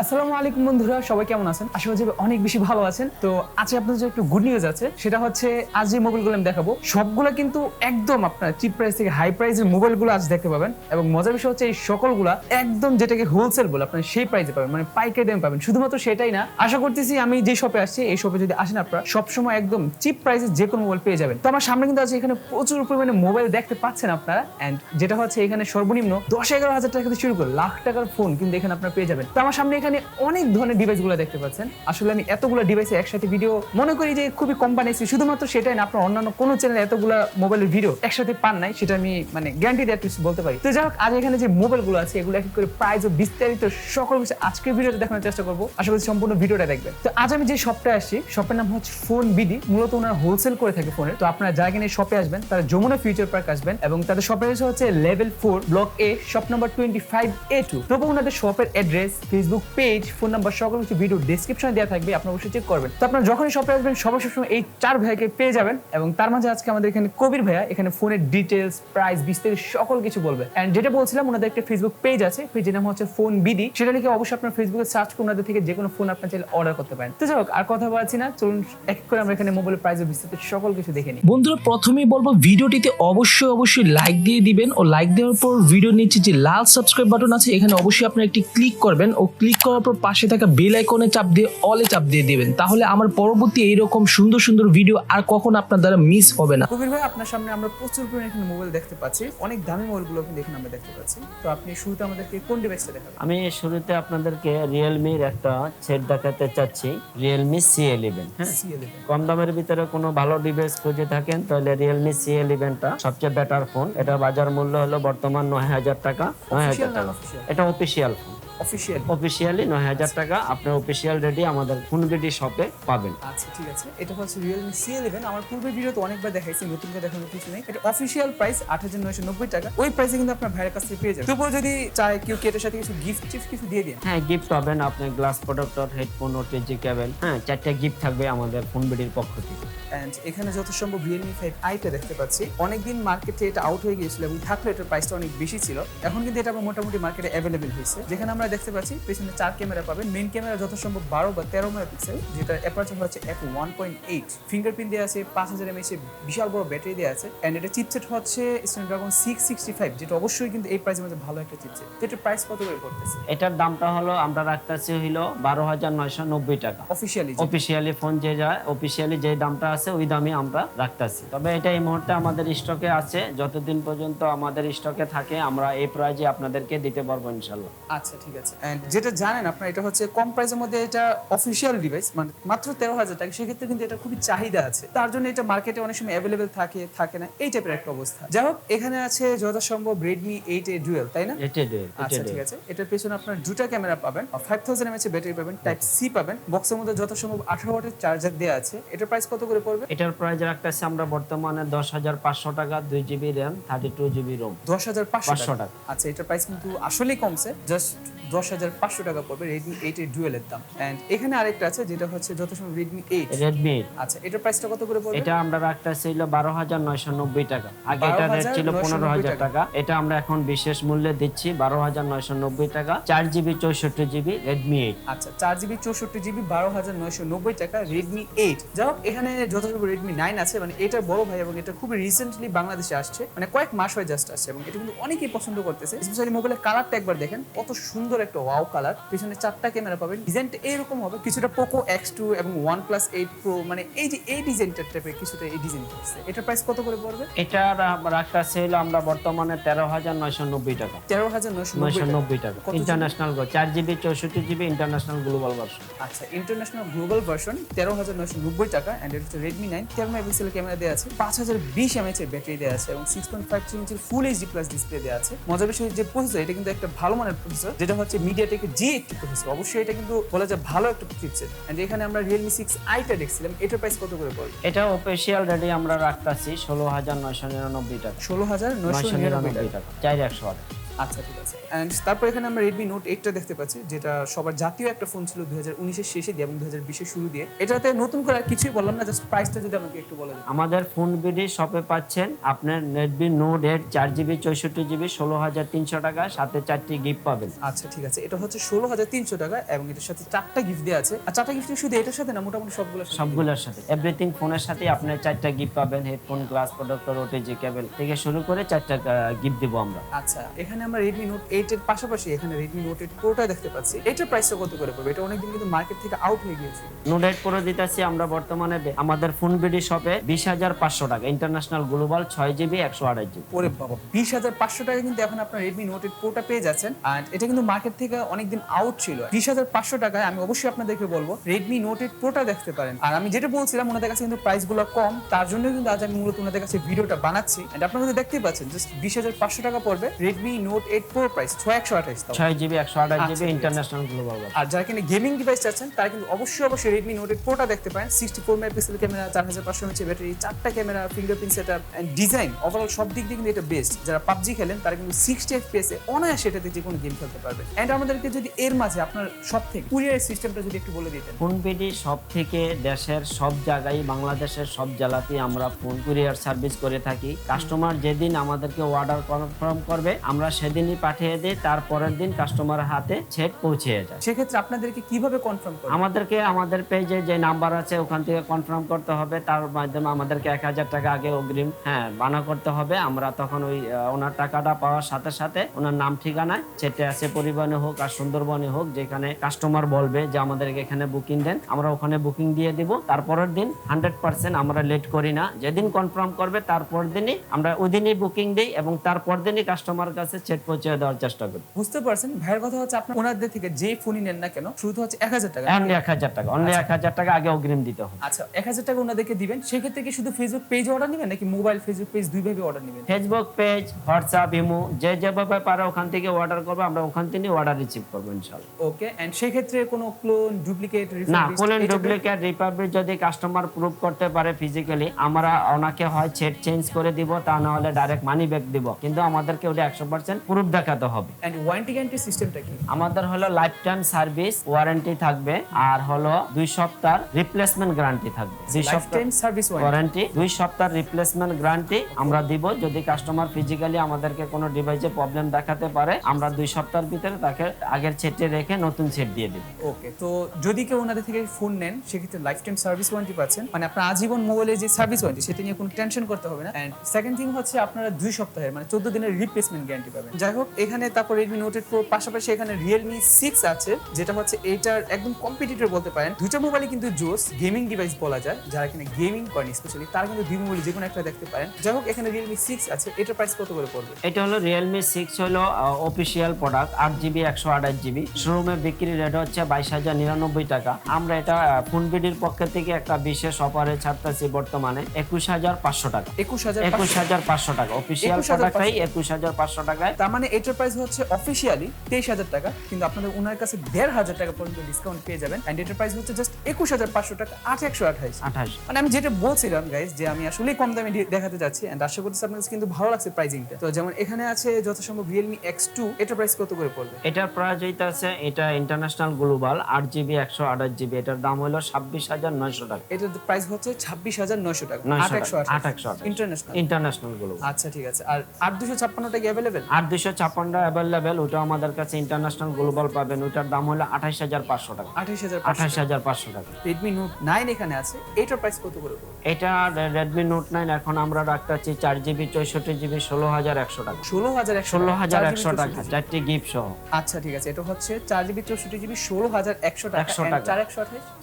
আসসালামু আলাইকুম বন্ধুরা, সবাই কেমন আছেন? আশা করি অনেক বেশি ভালো আছেন। তো আজকে আপনাদের জন্য একটু গুড নিউজ আছে, সেটা হচ্ছে আজ যে মোবাইলগুলো আমি দেখাবো সবগুলো কিন্তু একদম আপনার চিপ প্রাইস থেকে হাই প্রাইসের মোবাইলগুলো আজ দেখতে পাবেন। এবং মজার বিষয় হচ্ছে এই সকলগুলা একদম যেটাকে হোলসেল বলে আপনার সেই প্রাইসে পাবেন, মানে পাইকারি দামে পাবেন। শুধুমাত্র সেটাই না, আশা করতেছি আমি যে শপে আসছি এই শপে যদি আসেন আপনারা সবসময় একদম চিপ প্রাইসে যে কোনো মোবাইল পেয়ে যাবেন। তো আমার সামনে কিন্তু আছে এখানে প্রচুর পরিমাণে মোবাইল দেখতে পাচ্ছেন আপনারা, এন্ড যেটা হচ্ছে এখানে সর্বনিম্ন 10-11 হাজার টাকা থেকে শুরু করে লাখ টাকার ফোন কিন্তু এখানে আপনারা পেয়ে যাবেন। তো আমার সামনে এখানে অনেক ধরনের ডিভাইসগুলো দেখতে পাচ্ছেন। আসলে আমি এতগুলো ডিভাইসে একসাথে ভিডিও মনে করি যে খুবই কম বানিয়েছি, শুধুমাত্র সেটাই না, আপনার অন্যান্য কোনো চ্যানেলে এতগুলো মোবাইলের ভিডিও একসাথে পান নাই, সেটা আমি মানে গ্যারান্টি দিয়ে বলতে পারি। তো যাই হোক, আজ এখানে যে মোবাইলগুলো আছে এগুলো এক এক করে প্রাইস ও বিস্তারিত সকল কিছু আজকের ভিডিওতে দেখানোর চেষ্টা করবো। আশা করি সম্পূর্ণ ভিডিওটা দেখবেন। তো আজ আমি যে শপটা আসছি, শপের নাম হচ্ছে ফোন বিডি। মূলত ওনারা হোলসেল করে থাকে ফোনের। তো আপনারা যারা কিনে শপে আসবেন তারা যমুনা ফিউচার পার্ক আসবেন, এবং তাদের শপের হচ্ছে লেভেল 4 ব্লক এ, শপ নাম্বার 25A2। তো ওনাদের শপের address, Facebook page, phone number সকল কিছু ভিডিও ডেসক্রিপশনে দেওয়া থাকবে, আপনারা অবশ্যই চেক করবেন। তো আপনারা যখনই শপে আসবেন সবসময় এই 4 ভাইকে পেয়ে যাবেন। এবং তার মাঝে আজকে আমাদের এখানে কবির ভাইয়া এখানে ফোনের ডিটেলস, প্রাইস, বিস্তারিত সকল কিছু বলবে। এন্ড যেটা বলছিলাম, ওনাদের একটা ফেসবুক পেজ আছে, পেজের নাম হচ্ছে ফোন বিডি। সেটা লিখে অবশ্যই আপনার ফেসবুকে সার্চ করে ওনাদের থেকে যে কোনো ফোন আপনার চাইলে অর্ডার করতে পারেন। তো যাই হোক, আর কথা বলছি না, চলুন এক এক করে আমরা এখানে মোবাইলের প্রাইস ও বিস্তারিত সকল কিছু দেখে নিই। বন্ধুরা, প্রথমেই বলবো ভিডিওটিতে অবশ্যই লাইক দিয়ে দিবেন, ও লাইক দেওয়ার পর ভিডিও নিচে যে লাল সাবস্ক্রাইব বাটন আছে এখানে অবশ্যই আপনারা একটি ক্লিক করবেন, ও ক্লিক করার পর পাশে থাকা বেল আইকনে চাপ দিয়ে অলে চাপ দিয়ে দিবেন। তাহলে আমার পরবর্তী এইরকম সুন্দর সুন্দর ভিডিও আর কখনো আপনার দ্বারা মিস হবে না। কবির ভাই, আপনার সামনে আমরা প্রচুর পরিমাণে এখানে মোবাইল দেখতে পাচ্ছি, অনেক দামি মোবাইলগুলো কিন্তু এখানে আমরা দেখতে পাচ্ছি। তো আপনি শুরুতে আমাদেরকে কোন ডিভাইসটা দেখাবেন? আমি শুরুতে আপনাদেরকে রিয়েলমির একটা সেট দেখাতে চাচ্ছি, রিয়েলমি C11। হ্যাঁ, C11 কম দামের ভিতরে কোনো ভালো ডিভাইস খুঁজে থাকেন তাহলে রিয়েলমি C11টা সবচেয়ে বেটার ফোন। এটা বাজার মূল্য হলো বর্তমান 9,000 টাকা। 9,000 টাকা এটা অফিসিয়াল ফোন, অফিসিয়ালি 9,000 টাকা। আপনার অফিসিয়াল রেডি আমাদের ফোনবিডি শপে পাবেন। আচ্ছা, ঠিক আছে। এটা হচ্ছে Realme C11। আমার পূর্বের ভিডিওতে অনেকবার দেখাইছি, নতুন করে দেখানোর কিছু নেই। এটা অফিসিয়াল প্রাইস 8,990 টাকা। ওই প্রাইসে কিন্তু আপনার ভাইয়ের কাছ থেকে পেয়ে যাবেন। তারপর যদি চাই কেউ এটার সাথে কিছু গিফট টিপস কিছু দিয়ে দেন। হ্যাঁ, গিফট পাবেন আপনি, গ্লাস প্রোটেক্টর, হেডফোন, ওটিজি কেবল। হ্যাঁ, 4টা গিফট থাকবে আমাদের ফোনবিডির পক্ষ থেকে। এন্ড এখানে যত সম্ভব Realme 5i টা দেখতে পাচ্ছি। অনেকদিন মার্কেটে এটা আউট হয়ে গিয়েছিল, এবং থাকলে এটার প্রাইসটা অনেক বেশি ছিল। এখন কিন্তু এটা মোটামুটি মার্কেটে অ্যাভেলেবেল হয়েছে। যেখানে আমরা দেখতে পাচ্ছি পেছনে 4 ক্যামেরা পাবেন। মেইন ক্যামেরা যত সম্ভব 12 বা 13 মেগাপিক্সেল, যেটা অ্যাপারচার হচ্ছে f1.8। ফিঙ্গারপ্রিন্ট দেওয়া আছে, 5000 mAh বিশাল বড় ব্যাটারি দেওয়া আছে। এন্ড এটা চিপসেট হচ্ছে স্ন্যাপড্রাগন 665, যেটা অবশ্যই কিন্তু এই প্রাইসের মধ্যে ভালো একটা চিপসেট। তো এটার প্রাইস কত করে পড়তেছে? এটার দামটা হলো আমরা রাখতেছি হলো 12,990 টাকা। অফিসিয়ালি ফোন যে যায়, অফিসিয়ালি যে দামটা আছে ওই দামই আমরা রাখতেছি। তবে এটা এই মুহূর্তে আমাদের স্টকে আছে, যতদিন পর্যন্ত আমাদের স্টকে থাকে আমরা এই প্রাইজে আপনাদেরকে দিতে পারবো ইনশাআল্লাহ। আচ্ছা, ঠিক আছে। এন্ড যেটা জানেন আপনারা, এটা হচ্ছে কম প্রাইসের মধ্যে, এটা অফিসিয়াল ডিভাইস, মানে মাত্র 13,000 টাকা। সেক্ষেত্রে কিন্তু এটা খুবই চাহিদা আছে, তার জন্য এটা মার্কেটে অনেক সময় অ্যাভেলেবেল থাকে না, এই টাইপের একটা অবস্থা। যাই হোক, এখানে আছে যথাসম্ভব Redmi 8A Dual, তাই না? আচ্ছা, ঠিক আছে। এটার পেছনে আপনার দুটো ক্যামেরা পাবেন, 5000 mAh ব্যাটারি পাবেন, টাইপ সি পাবেন। বক্সের মধ্যে যথাসম্ভব 18 ওয়াটের চার্জার দেওয়া আছে। এটার প্রাইস কত করে পড়বে? এটার প্রাইস রাখতেছি আমরা বর্তমানে 10,500 টাকা, 2GB RAM, 32GB ROM। 10,500 টাকা। আচ্ছা, এটার প্রাইস কিন্তু আসলেই কমছে, জাস্ট 10,500 টাকা পড়বে Redmi 8A Dual এর দাম। এন্ড এখানে আরেকটা আছে যেটা হচ্ছে যথাসম্ভব Redmi 8। আচ্ছা, এটার প্রাইসটা কত করে পড়বে? এটা আমরা রাখতেছি হলো 12,990 টাকা। আগে এটা রেট ছিল 15,000 টাকা। এটা আমরা এখন বিশেষ মূল্যে দিচ্ছি 12,990 টাকা। 4GB 64GB Redmi 8। আচ্ছা, 4GB 64GB 12,990 টাকা Redmi 8। যাই হোক, এখানে যথাসম্ভব Redmi 9 আছে, মানে এটার বড় ভাই, এবং এটা খুব রিসেন্টলি বাংলাদেশে আসছে, মানে কয়েক মাস হয়ে জাস্ট আসছে, এবং এটা কিন্তু অনেকেই পছন্দ করতেছে। স্পেশালি মোবাইলের কালারটা একবার দেখেন, কত সুন্দর একটা ওয়াও কালার। পিছনে 4টা ক্যামেরা পাবেন, ডিজাইনটা এইরকম হবে কিছুটা Poco X2 এবং OnePlus 8 Pro, মানে এই যে এই ডিজাইনটার টাইপের কিছুটা এই ডিজাইন করছে। এটার প্রাইস কত করে পড়বে? এটা রাখতেছি হলো আমরা বর্তমানে 13,990 টাকা। 13,990 টাকা international 4GB 64GB international global version. আচ্ছা, ইন্টারন্যাশনাল গ্লোবাল ভার্সন 13,990 টাকা। এন্ড এটা হচ্ছে Redmi 9, 13 মেগাপিক্সেল ক্যামেরা দেওয়া আছে, 5020 mAh এর ব্যাটারি দেওয়া আছে, এবং 6.53 ইঞ্চির ফুল এইচডি প্লাস ডিসপ্লে দেওয়া আছে। মজার বিষয় যে প্রসেসর, এটা কিন্তু একটা ভালো মানের প্রসেসর, যেটা হচ্ছে MediaTek G80 প্রসেসর। অবশ্যই এটা কিন্তু বলা যায় ভালো একটা চিপসেট। এন্ড এখানে আমরা Realme 6i টা দেখছিলাম, এটার প্রাইস কত করে পড়বে? এটা অফিশিয়াল রেডি আমরা রাখতাছি 16,999 টাকা। 16,999 টাকা। 4,100 ওয়াট। আচ্ছা ঠিক আছে। এন্ড তারপর এখানে আমরা Redmi Note 8টা দেখতে পাচ্ছি, যেটা সবার জাতীয় একটা ফোন ছিল 2019 এর শেষে দিয়ে এবং 2020 এর শুরু দিয়ে। এটাতে নতুন করে আর কিছুই বললাম না, জাস্ট প্রাইসটা যদি আমাকে একটু বলে দেন। আমাদের ফোন বিডি শপে পাচ্ছেন আপনার Redmi Note 8 4GB 64GB 16,300 টাকা, সাথে 4টি গিফট পাবেন। আচ্ছা ঠিক আছে, এটা হচ্ছে 16,300 টাকা এবং এটার সাথে 4টা গিফট দেওয়া আছে। আর 4টা গিফট শুধু এটার সাথে না, মোটামুটি সবগুলোর সাথে এভরিথিং ফোনের সাথে আপনি 4টা গিফট পাবেন, হেডফোন, গ্লাস প্রোটেক্টর, ওটিজি কেবল থেকে শুরু করে 4টা গিফট দেব আমরা। আচ্ছা, এখানে আমরা Redmi Note 8 এর পাশাপাশি এখানে Redmi Note 8 Proটা দেখতে পাচ্ছি। এটার প্রাইসটা কত করে পড়বে? এটা অনেকদিন কিন্তু মার্কেট থেকে আউট হয়ে গিয়েছিল। Note 8 Pro দিতেছি আমরা বর্তমানে আমাদের ফোন বিডি শপে 20,500 টাকা, ইন্টারন্যাশনাল গ্লোবাল 6GB 128GB। ওরে বাবা, 20,500 টাকা কিন্তু এখন আপনার Redmi Note 8 Proটা পেয়ে যাচ্ছেন। আর এটা কিন্তু মার্কেট থেকে অনেকদিন আউট ছিল। 20,500 টাকায় আমি অবশ্যই আপনাদেরকে বলবো Redmi Note 8 Proটা দেখতে পারেন। আর আমি যেটা বলছিলাম, ওনাদের কাছে কিন্তু প্রাইসগুলো কম, তার জন্য কিন্তু আজ আমি মূলত ওনাদের কাছে ভিডিওটা বানাচ্ছি। এন্ড আপনারা কিন্তু দেখতেই পাচ্ছেন, জাস্ট 20,500 টাকা পড়বে Redmi Note 8 Pro প্রাইস 6,128 টাকা। 6GB 128GB আচ্ছা, ইন্টারন্যাশনাল গ্লোবাল। আর যারা কিনা গেমিং ডিভাইস চাচ্ছেন তারা কিন্তু অবশ্যই Redmi Note 8 Proটা দেখতে পারেন। 64 মেগাপিক্সেল ক্যামেরা, 4500 mAh ব্যাটারি, 4টা camera, fingerprint setup and design, overall সব দিক দিয়ে কিন্তু এটা বেস্ট। যারা PUBG খেলেন তারা কিন্তু 60 FPS এ অনায়াসে এটাতে যে কোনো গেম খেলতে পারবে। এন্ড আমাদেরকে যদি এর মাঝে আপনার সব থেকে কুরিয়ার সিস্টেমটা যদি একটু বলে দিতেন। ফোন বিডি সব থেকে দেশের সব জায়গায়, বাংলাদেশের সব জেলাতেই আমরা ফোন কুরিয়ার সার্ভিস করে থাকি। কাস্টমার যেদিন আমাদেরকে অর্ডার কনফার্ম করবে আমরা সেদিনই পাঠিয়ে দিই, তার পরের দিন কাস্টমারের হাতে সেট পৌঁছে যায়। সেক্ষেত্রে আপনাদেরকে কিভাবে কনফার্ম করবেন? আমাদেরকে আমাদের পেজে যে নাম্বার আছে ওখান থেকে কনফার্ম করতে হবে, তার মাধ্যমে আমাদেরকে 1,000 টাকা আগে অগ্রিম বানা করতে হবে। আমরা তখন ওই ওনার টাকাটা পাওয়ার সাথে সাথে ওনার নাম ঠিকানায় সেটা আছে, পরিবহনে হোক আর সুন্দরবনে হোক, যেখানে কাস্টমার বলবে যে আমাদেরকে এখানে বুকিং দেন, আমরা ওখানে বুকিং দিয়ে দিব। তারপরের দিন 100% আমরা লেট করি না, যেদিন কনফার্ম করবে তারপর দিনই আমরা ওইদিনই বুকিং দিই এবং তারপর দিনই কাস্টমার কাছে সেট পৌঁছে দেওয়ার চেষ্টা করি। বুঝতে পারছেন ভাইয়ের কথা হচ্ছে, আপনার ওনাদের থেকে যে ফোনই নেন না কেন শুরু হচ্ছে 1,000 টাকা। অনলি 1,000 টাকা, অনলি 1,000 টাকা আগে অগ্রিম দিতে হবে। আচ্ছা, 1,000 টাকা ওনাদেরকে দিবেন। সেক্ষেত্রে কি শুধু ফেসবুক পেজ অর্ডার নেবেন নাকি মোবাইল ফেসবুক পেজ দুইভাবে অর্ডার নেবেন? ফেসবুক পেজ, হোয়াটসঅ্যাপ, ইমো, যে যেভাবে পারে ওখান থেকে অর্ডার করবে, আমরা ওখান থেকে অর্ডার রিসিভ করবো ইনশাআল্লাহ। ওকে। এন্ড সেক্ষেত্রে কোনো ক্লোন, ডুপ্লিকেট, না, ক্লোন, ডুপ্লিকেট, রিপাবলিক যদি কাস্টমার প্রুফ করতে পারে ফিজিক্যালি, আমরা ওনাকে হয় সেট চেঞ্জ করে দিব, তা না হলে ডাইরেক্ট মানি ব্যাক দিব, কিন্তু আমাদেরকে ওটা 100% প্রুফ দেখাতে হবে। এন্ড ওয়ারেন্টি গ্যারান্টি সিস্টেমটা কি? আমাদের হলো লাইফ টাইম সার্ভিস ওয়ারেন্টি থাকবে, আর হলো 2 সপ্তাহ রিপ্লেসমেন্ট গ্যারান্টি থাকবে। 2 সপ্তাহ লাইফটাইম সার্ভিস ওয়ারেন্টি, 2 সপ্তাহ রিপ্লেসমেন্ট গ্যারান্টি আমরা দিব। যদি কাস্টমার ফিজিক্যালি আমাদেরকে কোনো ডিভাইসে প্রবলেম দেখাতে পারে, আমরা 2 সপ্তাহের ভিতরে তাকে আগের সেটে রেখে নতুন সেট দিয়ে দিব। ওকে। তো যদি কেউ ওনাদের থেকে ফোন নেন সেক্ষেত্রে লাইফটাইম সার্ভিস ওয়ারেন্টি পাচ্ছেন, মানে আপনার আজীবন মোবাইলের যে সার্ভিস ওয়ারেন্টি সেটা নিয়ে কোনো টেনশন করতে হবে না। এন্ড সেকেন্ড থিং হচ্ছে আপনারা 2 সপ্তাহের মানে 14 দিনের রিপ্লেসমেন্ট গ্যারান্টি পাবেন। যাই হোক, এখানে তারপর Redmi Note 8 Pro পাশাপাশি এখানে Realme 6 আছে, যেটা হচ্ছে এইটার একদম কম্পিটিটর বলতে পারেন। দুইটা মোবাইলই কিন্তু জোস গেমিং ডিভাইস বলা যায়। যারা কিনা গেমিং করেন স্পেশালি তারা কিন্তু দুই মোবাইল যে কোনো একটা দেখতে পারেন। যাই হোক, এখানে Realme 6 আছে, এটার প্রাইস কত করে পড়বে? এটা হলো Realme 6 হলো অফিশিয়াল প্রোডাক্ট, 8GB 128GB। শোরুমে বিক্রি রেট হচ্ছে 22,099 টাকা। আমরা এটা ফোন বিডির পক্ষ থেকে একটা বিশেষ অফারে ছাড়তেছি বর্তমানে 21,500 টাকা। 21,500 টাকা অফিশিয়াল প্রোডাক্টটাই 21,500 টাকায়। তার মানে এটার প্রাইস হচ্ছে অফিশিয়ালি 23,000 টাকা, কিন্তু আপনাদের ওনার কাছে 1,500 টাকা পর্যন্ত ডিসকাউন্ট পেয়ে যাবেন। এন্ড এটার প্রাইস হচ্ছে জাস্ট 21,500 টাকা, 8,128। মানে আমি যেটা বলছিলাম গাইস, যে আমি আসলে কম দামে দেখাতে যাচ্ছি। এন্ড আশা করতেছি আপনাদের কিন্তু ভালো লাগছে প্রাইসিংটা। তো যেমন এখানে আছে যথাসম্ভব Realme X2, এটার প্রাইস কত করে পড়বে? এটার প্রাইস হইতা আছে, এটা ইন্টারন্যাশনাল গ্লোবাল 8GB 128GB, এটার দাম হলো 26,900 টাকা। এটার প্রাইস হচ্ছে 26,900 টাকা, 8,128 ইন্টারন্যাশনাল গ্লোবাল। আচ্ছা ঠিক আছে। আর 8,256 টাকা अवेलेबल? 8,256 अवेलेबल, ওটা আমাদের কাছে ইন্টারন্যাশনাল গ্লোবাল পাবেন। ওটার দাম হলো 28,500 টাকা। 28,500 টাকা। Redmi Note 9 এখানে আছে, এটার প্রাইস কত করে পড়বে? এটা Redmi Note 9 এখন আমরা রাখতেছি 4GB 64GB 16,100 টাকা। 16,100 টাকা, 4টি গিফট সহ। আচ্ছা ঠিক আছে, এটা হচ্ছে 4GB 64GB 16,100 টাকা।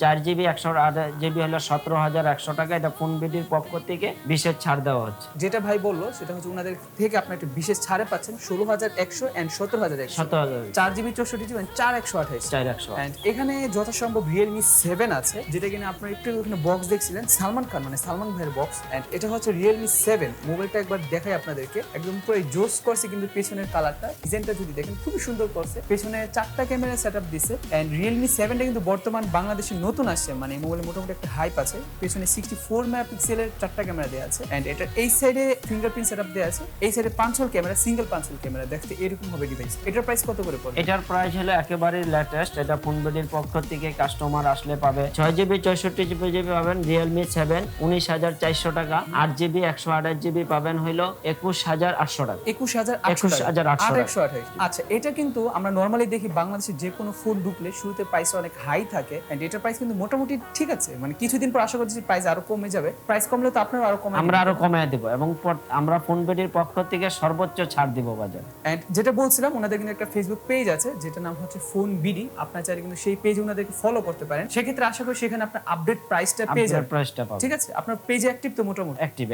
4GB 128GB হলো 17,100 টাকা। এটা ফোন বিডির পক্ষ থেকে বিশেষ ছাড় দেওয়া হচ্ছে। যেটা ভাই বললো সেটা হচ্ছে ওনাদের থেকে আপনি একটা বিশেষ ছাড়ে পাচ্ছেন 16,100 এন্ড 17,100। 4GB 64GB 4,128। এন্ড এখানে যথাসম্ভব Realme 7 আছে, যেটা কিনা আপনারা একটু ওখানে বক্স দেখছিলেন, সালমান খান মানে সালমান ভাইয়ের বক্স। এন্ড এটা হচ্ছে Realme 7 মোবাইলটা একবার দেখাই আপনাদেরকে, একদম পুরো জোস করছে। কিন্তু পেছনের কালারটা, ডিজাইনটা যদি দেখেন খুবই সুন্দর করছে। পেছনে 4টা ক্যামেরা সেটআপ দিছে। এন্ড Realme 7টা কিন্তু বর্তমান বাংলাদেশে নতুন আসছে, মানে মোবাইলে মোটামুটি একটা হাইপ আছে। পেছনে 64 মেগাপিক্সেলের 4টা ক্যামেরা দেওয়া আছে। এন্ড এটা এই সাইডে ফিঙ্গারপ্রিন্ট সেটআপ দেওয়া আছে, এই সাইডে পাঁচ হোল ক্যামেরা, সিঙ্গেল পাঁচ হোল ক্যামেরা, দেখতে এরকম হবে ডিভাইস। এটার প্রাইস কত করে পড়বে? এটার প্রাইস হলো একেবারে লেটেস্ট, এটা ফোনবিডির পক্ষ থেকে কাস্টমার আসলে পাবে 6GB 64GB পাবেন Realme 7 19,400 টাকা, 8GB 128GB পাবেন হইলো 21,800 টাকা। 21,828। আচ্ছা, এটা কিন্তু আমরা নরমালি দেখি বাংলাদেশে যে কোনো ফোন ঢুকলে শুরুতে প্রাইস অনেক হাই থাকে, এন্ড এটার প্রাইস কিন্তু মোটামুটি ঠিক আছে, মানে কিছুদিন পর আশা করছি প্রাইস আরো কমে যাবে। প্রাইস কমলে তো আপনারা আরো কমে, আমরা আরো কমিয়ে দেব এবং আমরা ফোনবিডির পক্ষ থেকে সর্বোচ্চ ছাড় দিব বাজারে। এন্ড যেটা বলছিলাম, ওনাদের কিন্তু একটা ফেসবুক পেজ আছে যেটা নাম হচ্ছে ফোন বিডি, আপনারা চাইলে কিন্তু সেই পেজে ওনাদেরকে ফলো করতে পারেন। সেক্ষেত্রে আশা করি সেখানে আপনার আপডেট প্রাইসটা পেয়ে যাবেন। প্রাইসটা পাবেন, ঠিক আছে? আপনার পেজে অ্যাক্টিভ তো মোটামুটি? অ্যাক্টিভ।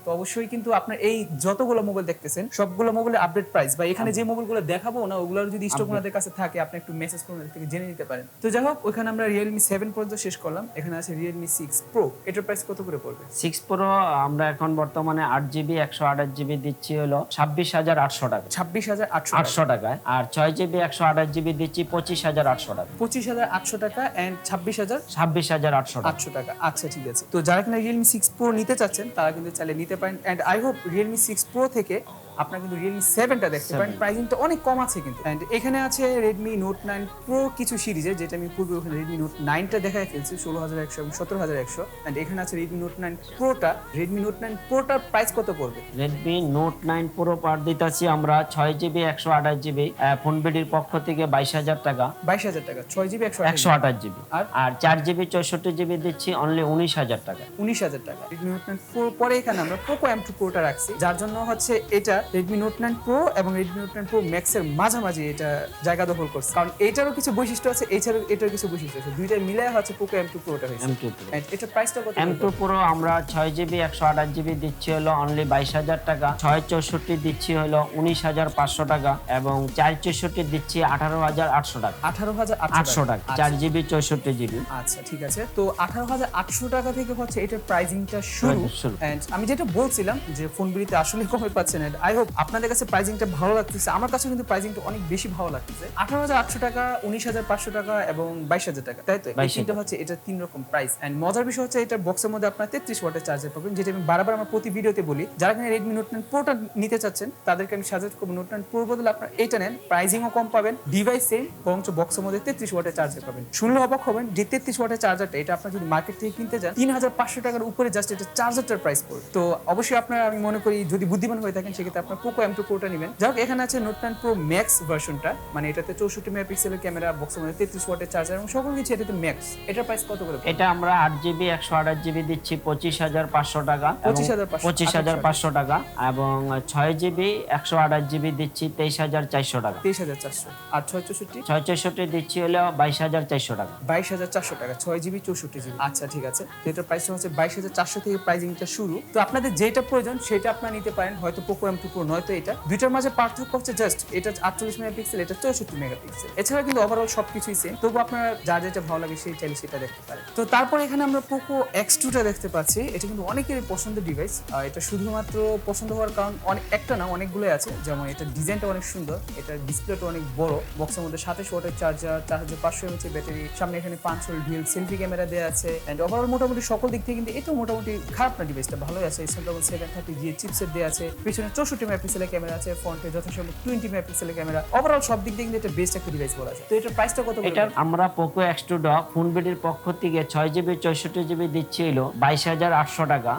তো অবশ্যই কিন্তু আপনার এই যতগুলো মোবাইল দেখতেছেন সবগুলো মোবাইলের আপডেট প্রাইস বা এখানে যে মোবাইলগুলো দেখাবো না ওগুলোর যদি স্টক ওনাদের কাছে থাকে আপনি একটু মেসেজ করে ওনাদের থেকে জেনে নিতে পারেন। তো যাই হোক, ওইখানে আমরা Realme 7 পর্যন্ত শেষ করলাম। এখানে আছে Realme 6 Pro, এটার প্রাইস কত করে পড়বে? 6 Pro আমরা এখন বর্তমানে 8GB 128GB দিচ্ছি হলো 26,800 টাকা, 26,800 টাকায়। আর 6GB 128GB দিচ্ছি 25,800 টাকা, 25,800 টাকা এন্ড 26,800 টাকা। আচ্ছা, ঠিক আছে। তো যারা কিনা Realme 6 Pro নিতে চাচ্ছেন তারা কিন্তু চাইলে নিতে পারেন। And I hope Realme 6 Pro থেকে আপনারা কিন্তু Realme 7টা দেখতে পারেন, প্রাইসিংটা অনেক কম আছে কিন্তু। এন্ড এখানে আছে Redmi Note 9 Pro কিছু সিরিজে, যেটা আমি পূর্বে ওখানে Redmi Note 9টা দেখায় ফেলছি 16,100 এবং 17,100। এন্ড এখানে আছে Redmi Note 9 Proটা। Redmi Note 9 Proটার প্রাইস কত পড়বে? Redmi Note 9 Pro পার দিতেছি আমরা 6GB 128GB ফোনবিডির পক্ষ থেকে 22,000 টাকা, 22,000 টাকা। 6GB 128GB আর 4GB 64GB দিচ্ছি অনলি 19,000 টাকা, 19,000 টাকা। Redmi Note 9 Pro পরে এখানে আমরা Poco M2 Proটা রাখছি, যার জন্য হচ্ছে এটা Redmi Note 9 Pro এবং Redmi Note 9 Pro Max এর মাঝামাঝি এটা জায়গা দখল করছে, কারণ এটারও কিছু বৈশিষ্ট্য আছে, এছাড়াও এটার কিছু বৈশিষ্ট্য আছে, দুইটা মিলে হচ্ছে Poco M2 Proটা হয়েছে। M2 Pro এন্ড এটা প্রাইসটা কত? M2 Pro আমরা 6GB 128GB দিচ্ছি হলো অনলি 22,000 টাকা, 664 দিচ্ছি হলো 19,500 টাকা এবং 464 দিচ্ছি 18,800 টাকা, 18,800 টাকা 4GB 64GB। আচ্ছা, ঠিক আছে। তো 18,800 টাকা থেকে হচ্ছে এটার প্রাইসিংটা শুরু। এন্ড আমি যেটা বলছিলাম যে ফোনগুলিতে আসলে কমে পাচ্ছেন, এন্ড আই হোপ আপনাদের কাছে প্রাইসিংটা ভালো লাগতেছে। আমার কাছে কিন্তু প্রাইসিংটা অনেক বেশি ভালো লাগতেছে। 18,800 টাকা, 19,500 টাকা এবং 22,000 টাকা, তাই তো? এই তিনটা হচ্ছে এটা তিন রকম প্রাইস। এন্ড মজার বিষয় হচ্ছে এটা বক্সের মধ্যে আপনার 33 ওয়াটের চার্জার পাবেন, যেটা আমি বারবার আমার প্রতি ভিডিওতে বলি। যারা কিনা Redmi Note 9 Proটা নিতে চাচ্ছেন তাদেরকে আমি সাজেস্ট করব Note 9 Pro বদলে আপনারা এটা নেন, প্রাইসিংও কম পাবেন, ডিভাইস সেম, বরঞ্চ বক্সের মধ্যে 33 ওয়াটের চার্জার পাবেন। শুনলে অবাক হবেন যে 33 ওয়াটের চার্জারটা এটা আপনারা যদি মার্কেট থেকে কিনতে যান 3,500 টাকার উপরে জাস্ট এটা চার্জারটার প্রাইস পড়বে। তো অবশ্যই আপনারা, আমি মনে করি যদি বুদ্ধিমান হয়ে থাকেন সেক্ষেত্রে আপনার Poco M2 Proটা নেবেন। যাই হোক, এখানে আছে Note 9 Pro Max ভার্সনটা, মানে এটাতে 64 মেগাপিক্সেলের ক্যামেরা, বক্সের মধ্যে 33 ওয়াটের চার্জার এবং সকল কিছু এটাতে ম্যাক্স। এটার প্রাইস কত করে? এটা আমরা 8GB 128GB দিচ্ছি 25,500 টাকা, 25,500 টাকা এবং 6GB 128GB দিচ্ছি 23,400 টাকা, 23,400। আর 664 দিচ্ছি হলো 22,400 টাকা, 22,400 টাকা। 6GB 64GB। আচ্ছা, ঠিক আছে। তো এটার প্রাইস হচ্ছে 22,400 থেকে প্রাইসিংটা শুরু। তো আপনাদের যেটা প্রয়োজন সেটা আপনারা নিতে পারেন, হয়তো Poco M2 Pro নয়তো এটা। দুইটার মাঝে পার্থক্য হচ্ছে জাস্ট এটা 48 মেগাপিক্সেল, এটা 64 মেগাপিক্সেল। এছাড়া কিন্তু ওভারঅল সবকিছুই সেম, তবু আপনারা যার যেটা ভালো লাগে সেই চাইলে সেটা দেখতে পারেন। তো তারপর এখানে আমরা Poco X2টা দেখতে পাচ্ছি। এটা কিন্তু অনেকেরই পছন্দের ডিভাইস। এটা শুধুমাত্র পছন্দ হওয়ার কারণ অনেক একটা না, অনেকগুলোই আছে। যেমন এটা ডিজাইনটা অনেক সুন্দর, এটা ডিসপ্লেটা অনেক বড়, বক্সের মধ্যে 27 ওয়াটের চার্জার, 4500 mAh ব্যাটারি, সামনে এখানে 5 হোল ডুয়াল সেলফি ক্যামেরা দেওয়া আছে। এন্ড ওভারঅল মোটামুটি সকল দিক থেকে কিন্তু এটা মোটামুটি খারাপ না, ডিভাইসটা ভালোই আছে। Snapdragon 730G চিপসেট দেওয়া আছে, পিছনে 64 মেগাপিক্সেলের ক্যামেরা আছে, ফ্রন্টে যথাসম্ভব 20 মেগাপিক্সেলের ক্যামেরা। ওভারঅল সব দিক দিয়ে কিন্তু এটা বেস্ট একটা ডিভাইস বলা যায়। তো এটার প্রাইসটা কত? এটা আমরা Poco X2 ফোনবিডির পক্ষ থেকে 6GB 64GB দিচ্ছি হলো 22,800 টাকা,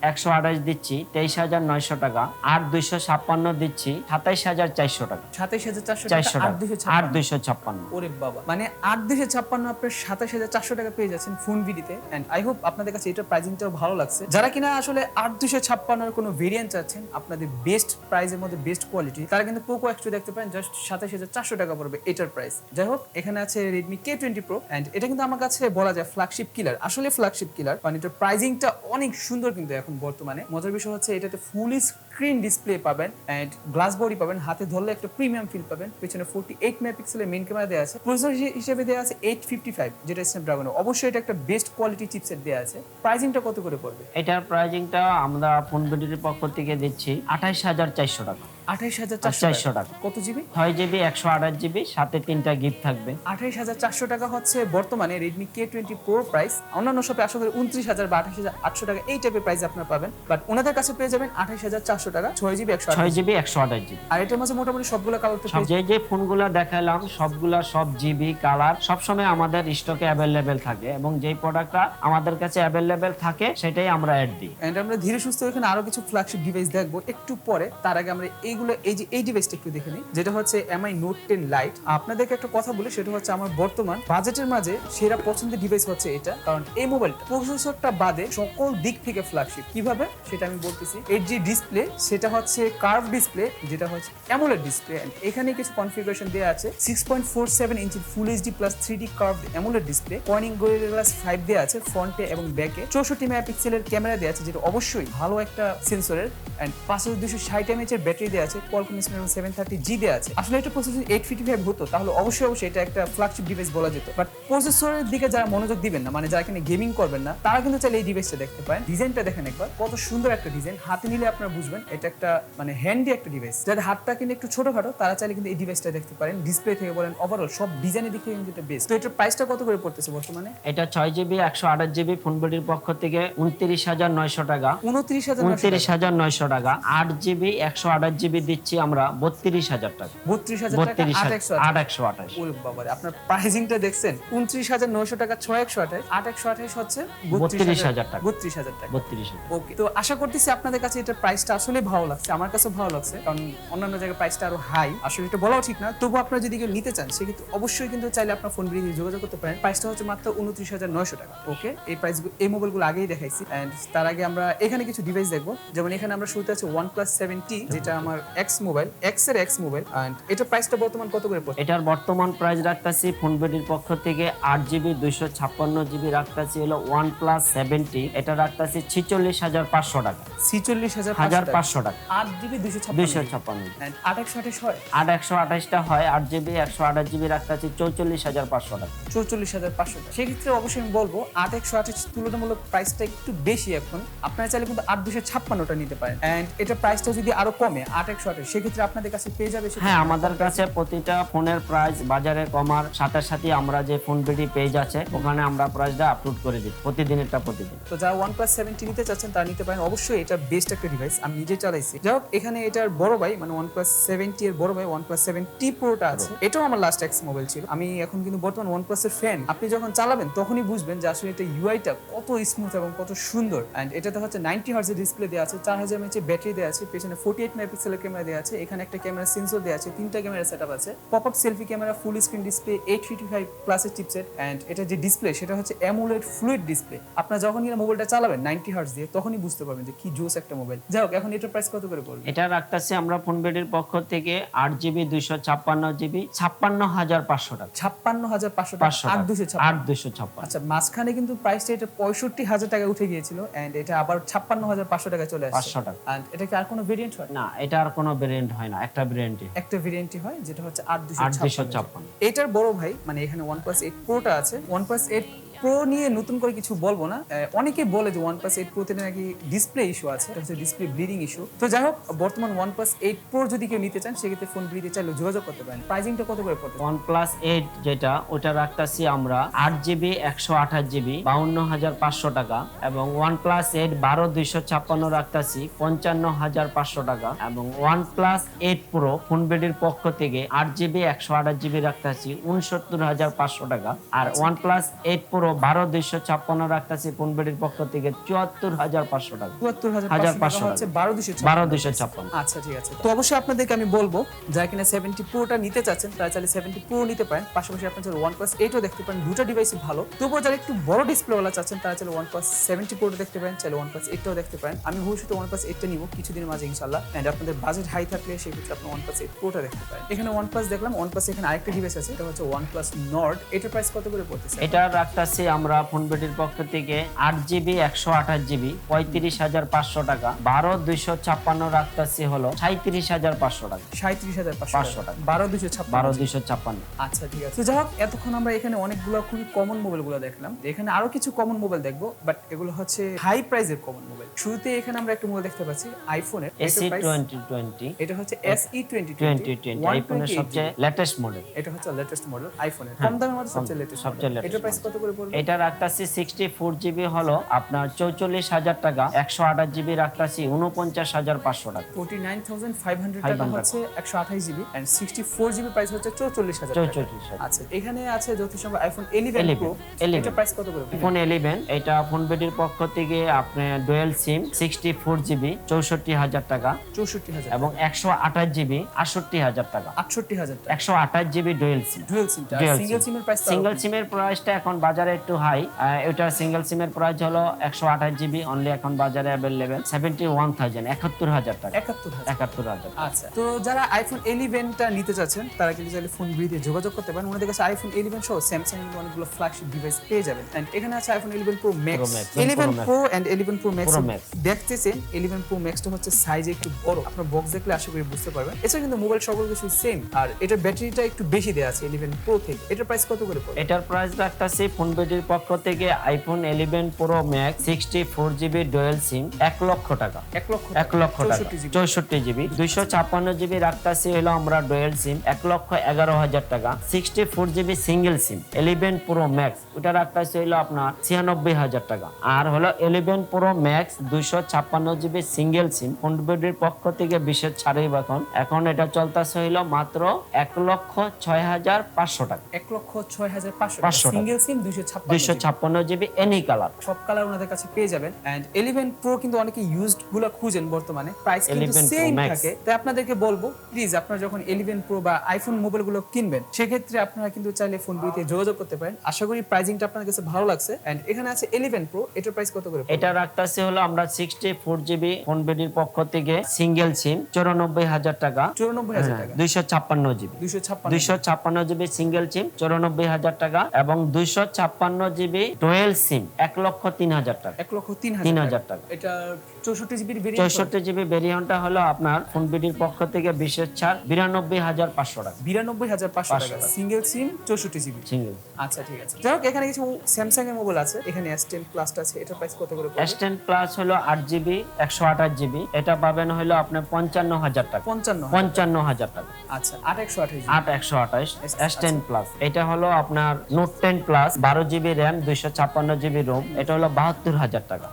128 দিচ্ছি 23,900 টাকা, 8,256 দিচ্ছি 27,400 টাকা, 27,400 400 টাকা, টাকা, 8,256। ওরে বাবা, মানে 8,256 আপনার 27,400 টাকা পেয়ে যাচ্ছেন ফোন ভিডিতে। এন্ড আই হোপ আপনাদের কাছে এটার প্রাইসিংটাও ভালো লাগছে। যারা কিনা আসলে 8,256 এর কোনো ভেরিয়েন্ট চাচ্ছেন আপনাদের বেস্ট প্রাইসের মধ্যে বেস্ট কোয়ালিটি, তারা কিন্তু Poco X2 দেখতে পারেন, জাস্ট 27,400 টাকা পড়বে এটার প্রাইস। যাই হোক, এখানে আছে Redmi K20 Pro এন্ড এটা কিন্তু আমার কাছে বলা যায় ফ্ল্যাগশিপ কিলার, আসলে ফ্ল্যাগশিপ কিলার, কারণ এটার প্রাইসিংটা অনেক সুন্দর কিন্তু এখন বর্তমানে। মজার বিষয় হচ্ছে এটাতে ফুল স্ক্রিন ডিসপ্লে পাবেন এন্ড গ্লাস বডি পাবেন, হাতে ধরলে একটা প্রিমিয়াম ফিল পাবেন। পিছনে 48 মেগাপিক্সেলের মেইন ক্যামেরা দেওয়া আছে, প্রসেসর হিসেবে দেওয়া আছে 855, যেটা স্ন্যাপড্রাগন। অবশ্যই এটা একটা বেস্ট কোয়ালিটি চিপসেট দেওয়া আছে। প্রাইসিংটা কত করে পড়বে? এটার প্রাইসিংটা আমরা ফোনবিডির পক্ষ থেকে দিচ্ছি 28,400 টাকা, 28,400 টাকা। কত জিবি? 6GB 128GB, সাথে 3টা গিফট থাকবে। 28,400 টাকা হচ্ছে বর্তমানে Redmi K20 Pro প্রাইস। অন্যান্য শপে আশা করি 29,000 বা 28,800 টাকা এই টাইপের প্রাইস আপনারা পাবেন, বাট ওনাদের কাছে পেয়ে যাবেন 28,400 টাকা, 6GB 6GB 128GB। আর এটার মাঝে মোটামুটি সবগুলো কালার তো সব যে ফোনগুলো দেখালাম সবগুলা সব জিবি কালার সবসময় আমাদের স্টকে অ্যাভেলেবেল থাকে, এবং যেই প্রোডাক্টটা আমাদের কাছে অ্যাভেলেবেল থাকে সেটাই আমরা অ্যাড দিই। এন্ড আমরা ধীরে সুস্থ এখানে আরো কিছু ফ্ল্যাগশিপ ডিভাইস দেখবো একটু পরে। তার আগে আমরা এইগুলো এই ডিভাইসটা একটু দেখে নিই, যেটা হচ্ছে MI Note 10 Lite। আপনাদেরকে একটা কথা বলি, সেটা হচ্ছে আমার বর্তমান বাজেটের মাঝে সেরা পছন্দের ডিভাইস হচ্ছে এটা, কারণ এই মোবাইলটা প্রসেসরটা বাদে সকল দিক থেকে ফ্ল্যাগশিপ। কিভাবে সেটা আমি বলতেছি। এর যে ডিসপ্লে সেটা হচ্ছে কার্ভ ডিসপ্লে, যেটা হচ্ছে অ্যামোলেড ডিসপ্লে। এখানে কিছু কনফিগারেশন দেওয়া আছে। 6.47 inch full HD plus 3D curve AMOLED display, Corning Gorilla Glass 5 দেওয়া আছে ফ্রন্টে এবং ব্যাকে, 64 মেগাপিক্সেলের ক্যামেরা দেওয়া আছে, যেটা অবশ্যই ভালো একটা সেন্সরের, এন্ড 5260 mAh এর ব্যাটারি দেওয়া আছে, Qualcomm Snapdragon 730G দেওয়া আছে। আসলে এটা প্রসেসর 855 হতো তাহলে অবশ্যই এটা একটা ফ্ল্যাগশিপ ডিভাইস বলা যেত, বাট প্রসেসরের দিকে যারা মনোযোগ দিবেন না, মানে যারা এখানে গেমিং করবেন না, তারা কিন্তু চাইলে এই ডিভাইসটা দেখতে পারেন। ডিজাইনটা দেখেন একবার, কত সুন্দর একটা ডিজাইন। হাতে নিলে আপনারা বুঝবেন এটা একটা মানে হ্যান্ডি একটা ডিভাইস। যাদের হাতটা কিন্তু একটু ছোটখাটো তারা চাইলে কিন্তু এই ডিভাইসটা দেখতে পারেন। ডিসপ্লে থেকে বলেন ওভারঅল সব ডিজাইনের দিক থেকে কিন্তু এটা বেস্ট। তো এটার প্রাইসটা কত করে পড়তেছে বর্তমানে? এটা 6GB 128GB ফোন বডির পক্ষ থেকে 29,900 টাকা। 29,900 টাকা। 8GB 128GB দিচ্ছি আমরা 32,000 টাকা। 32,000 টাকা 828। ওরে বাবারে, আপনার প্রাইসিংটা দেখছেন? 29,900 টাকা 6,128, 8,128 হচ্ছে 32,000 টাকা। 32,000 টাকা। 32,000। ওকে, তো আশা করতেছি আপনাদের কাছে এটার প্রাইসটা আসলে ভালো লাগছে। আমার কাছে ভালো লাগছে, কারণ অন্যান্য জায়গায় প্রাইসটা আরো হাই। আসলে এটা বলাও ঠিক না, তবু আপনারা যদি কেউ নিতে চান সেক্ষেত্রে অবশ্যই কিন্তু চাইলে আপনার ফোন বিলিয়ে যোগাযোগ করতে পারেন। প্রাইসটা হচ্ছে মাত্র 29,900 টাকা। ওকে, এই প্রাইসগুলো এই মোবাইলগুলো আগেই দেখাইছি, এন্ড তার আগে আমরা এখানে কিছু ডিভাইস দেখবো। যেমন এখানে আমরা শুরুতে আছে OnePlus 7T, যেটা আমার এক্স মোবাইল, এক্স এর এক্স মোবাইল। এন্ড এটার প্রাইসটা বর্তমান কত করে পড়ছে? এটার বর্তমান প্রাইস রাখতেছি ফোন বডির পক্ষ থেকে 8GB 256GB রাখতেছি হলো OnePlus 7T। এটা রাখতেছি 46,500 টাকা। 46,500 টাকা। 8GB 256। এন্ড 8,128 হয়? 8,128টা হয়। 8GB 128GB রাখতেছি 44,500 টাকা। 44,500 টাকা। সেক্ষেত্রে অবশ্যই আমি বলবো 8,128 তুলনামূলক প্রাইসটা একটু বেশি। এখন আপনারা চাইলে কিন্তু 8,256টা নিতে পারেন, এন্ড এটা প্রাইসটা যদি আরো কমে 8,128, সেক্ষেত্রে আপনাদের কাছে পেয়ে যাবে। হ্যাঁ, আমাদের কাছে প্রতিটা ফোনের প্রাইস বাজারে কমার সাথে সাথে আমরা যে ফোন বিডি পেজ আছে ওখানে আমরা প্রাইসটা আপলোড করে দিই প্রতিদিনেরটা প্রতিদিন। তো যারা OnePlus 7T নিতে চাচ্ছেন তারা নিতে পারেন। অবশ্যই এটা বেস্ট একটা ডিভাইস, আমি নিজে চালাইছি। যাই হোক, এখানে এটার বড় ভাই মানে OnePlus 7T এর বড় ভাই OnePlus 7T Proটা আছে। এটাও আমার লাস্ট এক্স মোবাইল ছিল। আমি এখন কিন্তু বর্তমান OnePlus এর ফ্যান। আপনি যখন চালাবেন তখনই বুঝবেন যে আসলে এটা ইউআইটা কত স্মুথ এবং কত সুন্দর। এন্ড এটাতে হচ্ছে 90 হার্জ এর ডিসপ্লে দেওয়া আছে, 4000 mAh এর ব্যাটারি দেওয়া আছে, পেছনে 48 মেগাপিক্সেলের ক্যামেরা দেওয়া আছে, এখানে একটা ক্যামেরা সেন্সর দেওয়া আছে, 3টা ক্যামেরা সেটআপ আছে, pop up selfie camera, full screen display, 855 plus এর চিপসেট। এন্ড এটা যে ডিসপ্লে সেটা হচ্ছে অ্যামোলেড ফ্লুইড ডিসপ্লে। আপনারা যখন এই মোবাইলটা চালাবেন 90 হার্জ দিয়ে তখনই বুঝতে পারবেন যে কি জোস একটা মোবাইল। যাই হোক, এখন এটার প্রাইস কত করে পড়বে? এটা রাখতেছি আমরা ফোন বিডির পক্ষ থেকে 8GB 256GB 56,500 টাকা। 56,500 টাকা। 8,256। আচ্ছা, মাঝখানে কিন্তু প্রাইসটা এটা 65,000 টাকা উঠে গিয়েছিল, এন্ড এটা আবার 56,500 টাকা চলে আসছে। 500 টাকা। এন্ড এটা কি আর কোনো ভেরিয়েন্ট হয়? না, এটা আর কোনো ভেরিয়েন্ট হয় না, একটা ভেরিয়েন্টই। একটা ভেরিয়েন্টই হয়, যেটা হচ্ছে 8,256। এটার বড় ভাই মানে এখানে OnePlus 8 Proটা আছে। OnePlus 8 Pro নিয়ে নতুন করে কিছু বলবো না। অনেকেই বলে যে OnePlus 8 Pro তে নাকি ডিসপ্লে ইস্যু আছে, এটা হচ্ছে ডিসপ্লে ব্লিডিং ইস্যু। তো যাই হোক, বর্তমান OnePlus 8 Pro যদি কেউ নিতে চান সেক্ষেত্রে ফোন ব্লিডে চাইলে যোগাযোগ করতে পারেন। প্রাইসিংটা কত করে পড়বে? OnePlus 8 যেটা ওটা রাখতেছি আমরা 8GB 128GB 52,500 টাকা, এবং OnePlus 8 12,256 রাখতেছি 55,500 টাকা, এবং OnePlus 8 Pro ফোন বেডির পক্ষ থেকে 8GB 128GB রাখতেছি 69,500 টাকা, আর OnePlus 8 Pro 12,256 রাখতেছি ফোন বেডির পক্ষ থেকে 74,500 টাকা। 74,500 হচ্ছে 12,256। আচ্ছা, ঠিক আছে। তো অবশ্যই আপনাদেরকে আমি বলবো যারা কিনা 70 Proটা নিতে চাচ্ছেন তারা চাইলে 70 Pro নিতে পারেন। পাশাপাশি আপনারা চাইলে OnePlus 8ও দেখতে পারেন। দুটো ডিভাইসই ভালো। তবুও যারা একটু বড় ডিসপ্লে ওয়ালা চাচ্ছেন তারা চাইলে OnePlus 70 Proটা দেখতে পারেন, চাইলে OnePlus 8টাও দেখতে পারেন। আমি ভবিষ্যতে OnePlus 8টা নিব কিছুদিনের মাঝে ইনশাআল্লাহ। এন্ড আপনাদের বাজেট হাই থাকলে সেক্ষেত্রে আপনি OnePlus 8 Proটা দেখতে পারেন। এখানে OnePlus দেখলাম, OnePlus এখানে আরেকটা ডিভাইস আছে, এটা হচ্ছে OnePlus Nord। এটার প্রাইস কত করে পড়তেছে? এটা রাখতেছি রাখতেছি আমরা ফোন বিডির পক্ষ থেকে 8GB 128GB 35,500 টাকা। 12/256 রাখতেছি হলো 37,500 টাকা। 37,500 টাকা। 12,256 12/256। আচ্ছা ঠিক আছে। তো যাই হোক, এতক্ষণ আমরা এখানে অনেকগুলো খুবই কমন মোবাইলগুলো দেখলাম। এখানে আরো কিছু কমন মোবাইল দেখবো, বাট এগুলো হচ্ছে হাই প্রাইসের কমন মোবাইল। শুরুতে এখানে আমরা একটা মোবাইল দেখতে পাচ্ছি আইফোনের, SE2020। এটা হচ্ছে SE2020 2020 আইফোনের সবচেয়ে লেটেস্ট মডেল। এটা হচ্ছে লেটেস্ট মডেল আইফোনের, কম দামের মধ্যে সবচেয়ে লেটেস্ট। সবচেয়ে latest এটা প্রাইস কত করে পড়বে? এটা রাখতাছি 64GB হলো আপনার 44,000 টাকা। 128GB রাখতাছি 49,500 টাকা। 49,500 টাকা হচ্ছে 128GB, এন্ড 64GB প্রাইস হচ্ছে 44,000 টাকা। 44,000। আচ্ছা, এখানে আছে যথাসম্ভব আইফোন 11 প্রো। এটা প্রাইস কত করে পড়বে? আইফোন 11 এটা ফোন বিডির পক্ষ থেকে আপনি ডুয়েল সিম 64GB 64,000 টাকা 64,000 এবং 128GB 68,000 টাকা। 68,000 টাকা 128GB ডুয়েল সিম। ডুয়াল সিমটা। Dual single SIM। সিমের প্রাইস সিঙ্গেল সিমের প্রাইসটা এখন বাজারে একটু হাই। এটা সিঙ্গেল সিমের প্রাইস হলো 128GB অনলি, এখন বাজারে অ্যাভেলেবেল 71,000 71,000 টাকা। 71,000। 71,000। আচ্ছা, তো যারা আইফোন 11টা নিতে চাচ্ছেন তারা কিন্তু চাইলে ফোন বিডিতে যোগাযোগ করতে পারেন। ওনাদের কাছে আইফোন 11 সহ স্যামসাং এর অনেকগুলো ফ্ল্যাগশিপ ডিভাইস পেয়ে যাবেন। এন্ড এখানে আছে iPhone 11 pro Max, 11 Pro and 11 pro Max দেখতেছেন। 11 প্রো ম্যাক্সটা হচ্ছে সাইজে একটু বড়, আপনার বক্স দেখলে আশা করি বুঝতে পারবেন। এছাড়া কিন্তু মোবাইল সকল কিছু সেম, আর এটার ব্যাটারিটা একটু বেশি দেয়া আছে 11 প্রো থেকে। এটার প্রাইস কত করে পড়বে? এটার প্রাইস রাখতেছি ফোন বিডির পক্ষ থেকে iPhone 11 pro max 64GB dual SIM 1 লক্ষ টাকা। 1 লক্ষ 1 লক্ষ টাকা 64GB 256GB রাখতেছি হলো আমরা ডুয়াল সিম 1,11,000 টাকা। 64GB সিঙ্গেল সিম 11 প্রো ম্যাক্স ওটা রাখতেছি হলো আপনার 96,000 টাকা। আর হলো 11 প্রো ম্যাক্স 256GB সিঙ্গেল সিম ফোন বিডির পক্ষ থেকে বিশেষ ছাড়ই এখন এটা চলতেছে হলো মাত্র 1,06,500 টাকা। 1,06,500 500 টাকা। সিঙ্গেল সিম 256 256GB এনি কালার। সব কালার ওনাদের কাছে পেয়ে যাবেন। এন্ড 11 প্রো কিন্তু অনেকে ইউজড গুলো খুঁজেন বর্তমানে, প্রাইস কিন্তু 11 Pro সেম Max। থাকে। তাই আপনাদেরকে বলবো প্লিজ আপনারা যখন 11 প্রো বা আইফোন মোবাইল গুলো কিনবেন সেক্ষেত্রে আপনারা কিন্তু চাইলে ফোন বিতে যোগাযোগ করতে পারেন। আশা করি প্রাইসিংটা আপনাদের কাছে ভালো লাগছে। এন্ড এখানে আছে 11 প্রো, এটার প্রাইস কত করে পড়বে? এটা রাখতেছি হলো আমরা 64GB ফোন বিডির পক্ষ থেকে সিঙ্গেল সিম 94,000 টাকা। 94,000 টাকা 256GB 256GB সিঙ্গেল সিম 94,000 টাকা এবং 256GB ডুয়াল সিম 1,03,000 টাকা। 1,03,000 টাকা। এটা 64GB ভেরিয়েন্ট। 64GB ভেরিয়েন্টটা হলো আপনার ফোন বিডির পক্ষ থেকে বিশেষ ছাড় 92,500 টাকা। 92,500 টাকা সিঙ্গেল সিম 64GB সিঙ্গেল। আচ্ছা ঠিক আছে। যাই হোক, এখানে কিছু স্যামসাং এর মোবাইল আছে। এখানে S10 প্লাসটা আছে, এটার প্রাইস কত করে পড়বে? S10 প্লাস হলো 8GB 128GB এটা পাবেন হলো আপনার 55,000 টাকা। 55,000 টাকা। আচ্ছা 8,128 8,128 S10 প্লাস। এটা হলো আপনার note 10 plus 12GB RAM 256GB Rome এটা হলো 72,000 টাকা।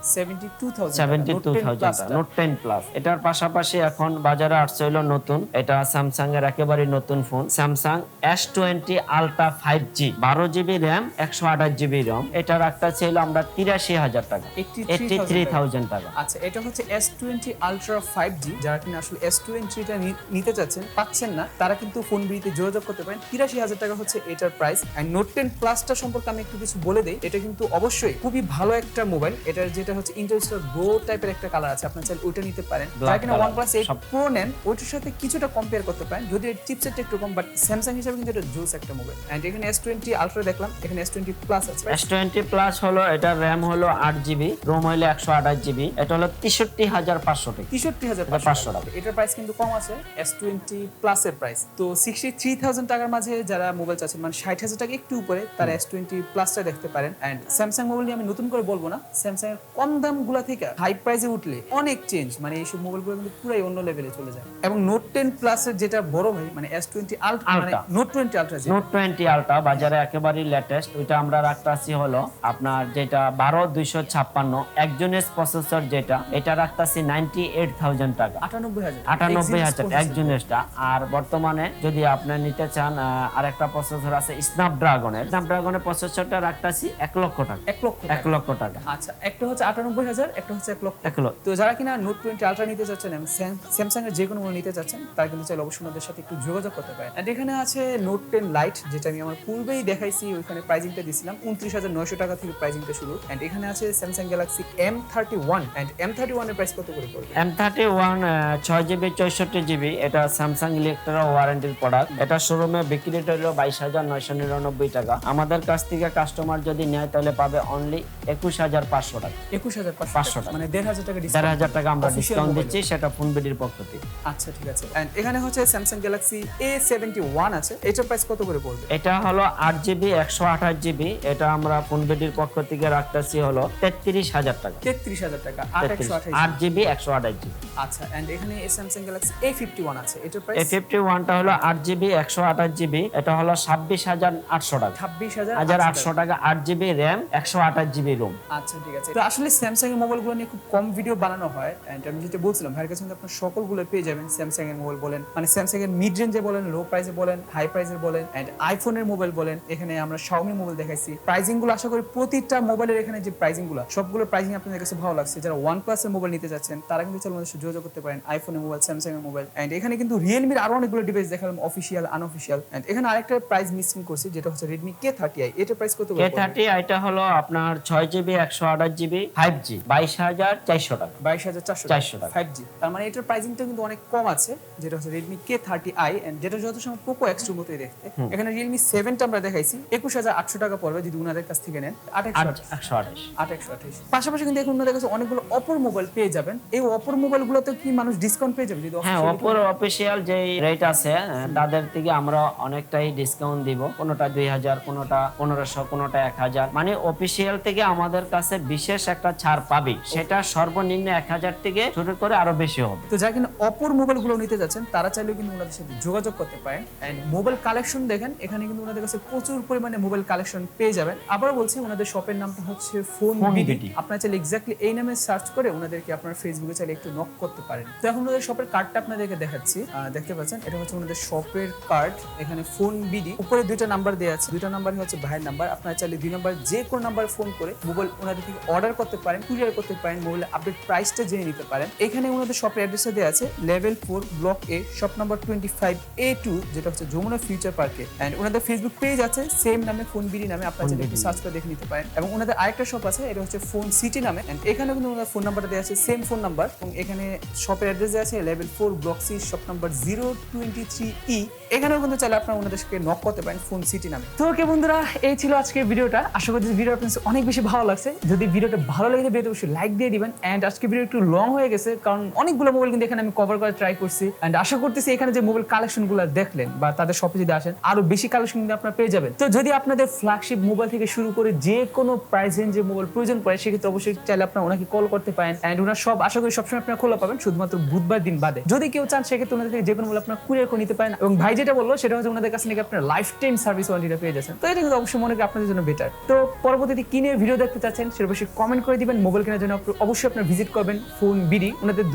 72,000 টাকা নোট 10 প্লাস। এটার পাশাপাশি এখন বাজারে আসছে হলো নতুন, এটা স্যামসাং এর একেবারে নতুন phone Samsung S20 Ultra 5G 12GB RAM 128GB ROM এটা রাখতেছে হলো আমরা 83,000 টাকা। 83,000 টাকা। আচ্ছা, এটা হচ্ছে S20 আলট্রা 5G। যারা কিনা আসলে S20 টা নিতে চাচ্ছেন পাচ্ছেন না, তারা কিন্তু ফোন বিতে যোগাযোগ করতে পারেন। 83,000 টাকা হচ্ছে এটার প্রাইস। এন্ড নোট 10 প্লাসটা সম্পর্কে আমি একটু কিছু বলে দেই। এটা কিন্তু অবশ্যই খুবই ভালো একটা মোবাইল। এটার যেটা হচ্ছে ইন্টারস্টার ব্রো টাইপের একটা কালার আছে, আপনি চাইলে ওইটা নিতে পারেন। যারা কিনা OnePlus 8 Pro নেন ওইটার সাথে কিছুটা কম্পেয়ার করতে পারেন, যদি এর চিপসেটটা একটু কম, বাট স্যামসাং হিসেবে কিন্তু এটা জোস একটা মোবাইল। এন্ড এখানে S20 আলট্রা দেখলাম, এখানে S20 প্লাস আছে। S20 প্লাস হলো এটা র্যাম হলো 8GB রোম হলো 128GB এটা হলো 63,500 টাকা। 63,500 টাকা। এটার প্রাইস কিন্তু কম আছে S20 প্লাস এর প্রাইস। তো 63,000 টাকার মাঝে যারা মোবাইল চাচ্ছেন, মানে 60,000 টাকা একটু উপরে, তারা S20 প্লাসটা দেখতে পারেন। এন্ড স্যামসাং মোবাইল নিয়ে আমি নতুন করে বলবো না, স্যামসাং এর কম দামগুলা থেকে হাই প্রাইসে উঠলে অনেক চেঞ্জ, মানে এইসব মোবাইলগুলো কিন্তু পুরাই অন্য লেভেলে চলে যায়। এবং নোট 10 প্লাস এর যেটা বড় ভাই মানে S20 আলট্রা, মানে নোট 20 আলট্রা, নোট 20 আলট্রা বাজারে একেবারে লেটেস্ট ওইটা আমরা রাখতাছি হলো আপনার যেটা 12,256 একজনের প্রসেসর যেটা এটা রাখতাছি 98,000 টাকা। 98,000 একজনেরটা। আর বর্তমানে যদি আপনি নিতে চান আরেকটা প্রসেসর আছে স্ন্যাপড্রাগনের প্রসেসরটা রাখতাছি 1 লক্ষ টাকা। 1 লক্ষ টাকা। আচ্ছা, একটা হচ্ছে 98,000, একটা হচ্ছে 1 লক্ষ। 1 লক্ষ। তো যারা কিনা নোট 20 আলট্রা নিতে চাচ্ছেন এবং স্যামসাং এর যে কোনো মোবাইল নিতে চাচ্ছেন, তারা কিন্তু চাইলে অবশ্যই ওদের সাথে একটু যোগাযোগ করতে পারেন। এন্ড এখানে আছে নোট 10 লাইট, যেটা আমি আমার পূর্বেই দেখাইছি, ওইখানে প্রাইসিংটা দিছিলাম 29,900 টাকা থেকে প্রাইসিংটা শুরু। এন্ড এখানে আছে Samsung Galaxy M31। And M31 এর প্রাইস কত করে পড়বে? M31 6GB 64GB এটা স্যামসাং ইলেকট্রা ওয়ারেন্টির প্রোডাক্ট। এটা শোরুমে বিক্রি রেট হলো 22,999 টাকা। আমাদের কাছ থেকে কাস্টমার কাস্টমার যদি নেয় তাহলে পাবে অনলি 21,500 টাকা। 21,500 টাকা। মানে 1,500 টাকা ডিসকাউন্ট। 1,500 টাকা আমরা Official ডিসকাউন্ট mobile দিচ্ছি, সেটা ফোন বিডির পক্ষ থেকে। আচ্ছা ঠিক আছে। এন্ড এখানে হচ্ছে স্যামসাং গ্যালাক্সি A71 আছে, এটার প্রাইস কত করে পড়বে? এটা হলো 8GB 128GB, এটা আমরা ফোন বিডির পক্ষ থেকে রাখতেছি হলো 33,000 টাকা। 33,000 টাকা, 828। 8GB 128GB। আচ্ছা এন্ড এখানে স্যামসাং গ্যালাক্সি A51 আছে, এটার প্রাইস? A51 টা হলো 8GB 128GB, এটা হলো 26,800 টাকা। 26,800 টাকা, 8GB RAM 128GB ROM। আচ্ছা ঠিক আছে। তো আসলে স্যামসাং এর মোবাইলগুলো নিয়ে খুব কম ভিডিও বানানো হয়, এন্ড আমি যেটা বলছিলাম ভাইয়ের কাছে কিন্তু আপনার সকলগুলো পেয়ে যাবেন। স্যামসাং এর মোবাইল বলেন, মানে স্যামসাং এর মিড রেঞ্জে বলেন, লো প্রাইসে বলেন, হাই প্রাইসের বলেন, এন্ড আইফোনের মোবাইল বলেন। এখানে আমরা Xiaomi মোবাইল দেখাইছি। প্রাইসিং গুলো আশা করি প্রতিটা মোবাইলের এখানে যে প্রাইসিং গুলো, সবগুলো প্রাইসিং আপনাদের কাছে ভালো লাগছে। যারা OnePlus এর মোবাইল নিতে যাচ্ছেন তারা কিন্তু চলো আমাদের সাথে যোগাযোগ করতে পারেন। আইফোনের মোবাইল, স্যামসাং এর মোবাইল, এন্ড এখানে কিন্তু Realme এর আরো অনেকগুলো ডিভাইস দেখালাম, অফিশিয়াল, আনঅফিশিয়াল। এন্ড এখানে আরেকটা প্রাইস মিসিং করছি, যেটা হচ্ছে Redmi K30i। এটার প্রাইস কত করে? K30 এটা হলো আপনার 6GB 128GB 5G 22,400 টাকা। 22,400 টাকা 5G। তার মানে এটার প্রাইসিংটা কিন্তু অনেক কম আছে, যেটা হচ্ছে Redmi K30i, এন্ড যেটা যত সময় Poco X2 মতোই দেখতে। এখানে Realme 7 টা আমরা দেখাইছি, 21,800 টাকা পড়বে যদি উনাদের কাছ থেকে নেন। 8,128। পাশাপাশি কিন্তু এখন উনাদের কাছে অনেকগুলো অপর মোবাইল পেয়ে যাবেন। এই অপর মোবাইলগুলোতে কি মানুষ ডিসকাউন্ট পেয়ে যাবে? যদি হ্যাঁ, অপর অফিশিয়াল যে রেট আছে তাদের থেকে আমরা অনেকটাই ডিসকাউন্ট দিব। কোনোটা 2,000, কোনোটা 1,500, কোনোটা 1,000। মানে অফিশিয়াল থেকে আমাদের কাছে বিশেষ একটা ছাড় পাবে, সেটা সর্বনিম্ন 1,000 থেকে শুরু করে আরো বেশি হবে। তো যারা কিনা অপর মোবাইলগুলো নিতে যাচ্ছেন তারা চাইলেও কিন্তু ওনাদের সাথে যোগাযোগ করতে পারেন। এন্ড মোবাইল কালেকশন দেখেন, এখানে কিন্তু ওনাদের কাছে প্রচুর পরিমাণে মোবাইল কালেকশন পেয়ে যাবেন। আবার বলছি, ওনাদের শপের নামটা হচ্ছে ফোন বিডি। আপনারা চাইলে এক্স্যাক্টলি এই নামে সার্চ করে ওনাদেরকে আপনার ফেসবুকে চাইলে একটু নক করতে পারেন। তো এখন ওনাদের শপের কার্ডটা আপনাদেরকে দেখাচ্ছি, দেখতে পাচ্ছেন এটা হচ্ছে ওনাদের শপের কার্ড। এখানে ফোন বিডি, উপরে দুইটা নাম্বার দেওয়া আছে, দুইটা নাম্বারই হচ্ছে ভাইয়ের নাম্বার। আপনারা চাইলে দুই নাম্বার যে কোনো নাম্বারে ফোন করে মোবাইল ওনাদের থেকে অর্ডার করতে পারেন, কুরিয়ার করতে পারেন, মোবাইলের আপডেট প্রাইসটা জেনে নিতে পারেন। এখানে ওনাদের শপের অ্যাড্রেসটা দেওয়া আছে লেভেল 4 ব্লক এ, শপ নাম্বার 25A2, যেটা হচ্ছে যমুনা ফিউচার পার্কে। এন্ড ওনাদের ফেসবুক পেজ আছে সেম নামে, ফোন বিডি নামে, আপনারা চাইলে একটু সার্চ করে দেখে নিতে পারেন। এবং ওনাদের আরেকটা শপ আছে, এটা হচ্ছে ফোন সিটি নামে, এন্ড এখানে কিন্তু ওনাদের ফোন নাম্বারটা দেওয়া আছে সেম ফোন নাম্বার। এবং এখানে শপের অ্যাড্রেস দেওয়া আছে level 4 block C, shop number 023E। এখানেও কিন্তু চাইলে আপনারা ওনাদেরকে নক করতে পারেন ফোন সিটি নামে। তো ওকে বন্ধুরা, এই ছিল আজকের ভিডিওটা। আশা করি ভিডিওটা আপনাদের অনেক বেশি ভালো লাগছে। যদি ভিডিওটা ভালো লাগে ভিডিওটা অবশ্যই লাইক দিয়ে দিবেন। এন্ড আজকে ভিডিও একটু লং হয়ে গেছে, কারণ অনেকগুলো মোবাইল কিন্তু এখানে আমি কভার করে ট্রাই করছি। এন্ড আশা করতেছি এখানে যে মোবাইল কালেকশনগুলো দেখলেন বা তাদের শপে যদি আসেন আরো বেশি কালেকশন কিন্তু আপনারা পেয়ে যাবেন। তো যদি আপনাদের ফ্ল্যাগশিপ মোবাইল থেকে শুরু করে যে কোনো প্রাইস রেঞ্জের মোবাইল প্রয়োজন পড়ে, সেক্ষেত্রে অবশ্যই চাইলে আপনারা ওনাকে কল করতে পারেন। এন্ড ওনার সব আশা করি সবসময় আপনারা খোলা পাবেন, শুধুমাত্র বুধবার দিন বাদে। যদি কেউ চান সেক্ষেত্রে ওনাদের থেকে যে কোনো মোবাইল আপনারা কুরিয়ার করে নিতে পারেন। এবং ভাই যেটা বললো সেটা হচ্ছে ওনাদের কাছে নাকি আপনারা লাইফ টাইম সার্ভিস ওয়ারেন্টিটা পেয়ে যাচ্ছেন। তো এটা কিন্তু অবশ্যই মনে করি আপনাদের জন্য বেটার। তো পরবর্তীতে কি নিয়ে ভিডিও দেখতে চাচ্ছেন সেটা অবশ্যই কমেন্ট করে দিবেন। মোবাইল কেনার জন্য অবশ্যই আপনারা ভিজিট করবেন ফোন বিডি। ওনাদের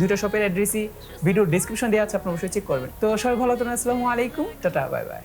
দুইটা শপের অ্যাড্রেসই ভিডিও ডেসক্রিপশন দেওয়া আছে, আপনারা অবশ্যই চেক করবেন। তো সবাই ভালো থাকুন, আসসালামু আলাইকুম, টাটা, বাই বাই।